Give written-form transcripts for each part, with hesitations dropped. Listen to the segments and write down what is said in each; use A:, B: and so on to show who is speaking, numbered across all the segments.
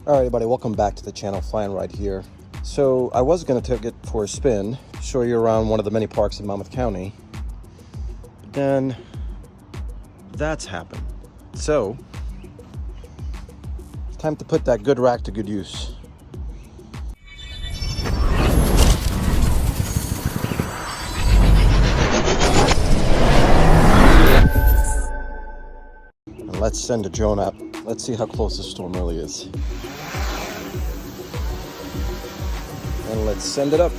A: Alright everybody, welcome back to the channel. Fly&Ride here. So I was going to take it for a spin, show you around one of the many parks in Monmouth County, but then that's happened. So it's time to put that good rack to good use. And let's send a drone up. Let's see how close the storm really is. And let's send it up.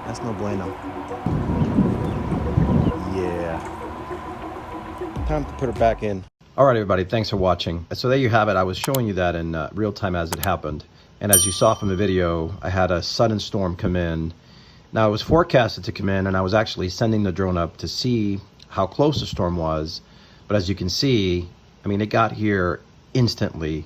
A: That's no bueno. Yeah. Time to put it back in. All right, everybody, thanks for watching. So there you have it. I was showing you that in real time as it happened. And as you saw from the video, I had a sudden storm come in. Now, it was forecasted to come in, and I was actually sending the drone up to see how close the storm was. But as you can see, I mean, it got here instantly.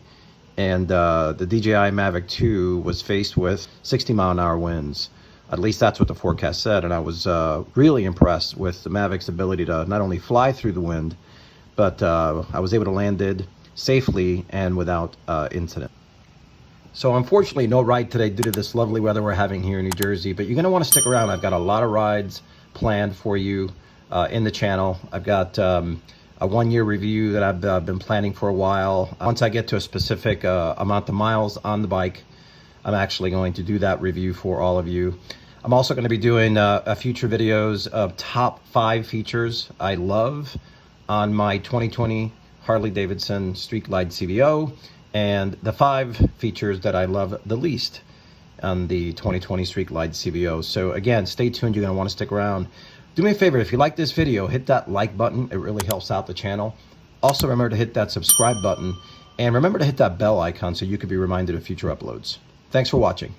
A: And the Dji Mavic 2 was faced with 60-mile-an-hour winds. At least that's what the forecast said. And I was really impressed with the Mavic's ability to not only fly through the wind, but I was able to land it safely and without incident. So unfortunately, no ride today due to this lovely weather we're having here in New Jersey, but you're gonna wanna stick around. I've got a lot of rides planned for you in the channel. I've got a 1-year review that I've been planning for a while. Once I get to a specific amount of miles on the bike, I'm actually going to do that review for all of you. I'm also gonna be doing future videos of top 5 features I love on my 2020 Harley-Davidson Street Glide CVO, and the 5 features that I love the least on the 2020 Street Glide CVO. So again, stay tuned. You're gonna wanna stick around. Do me a favor, if you like this video, hit that like button. It really helps out the channel. Also remember to hit that subscribe button, and remember to hit that bell icon so you can be reminded of future uploads. Thanks for watching.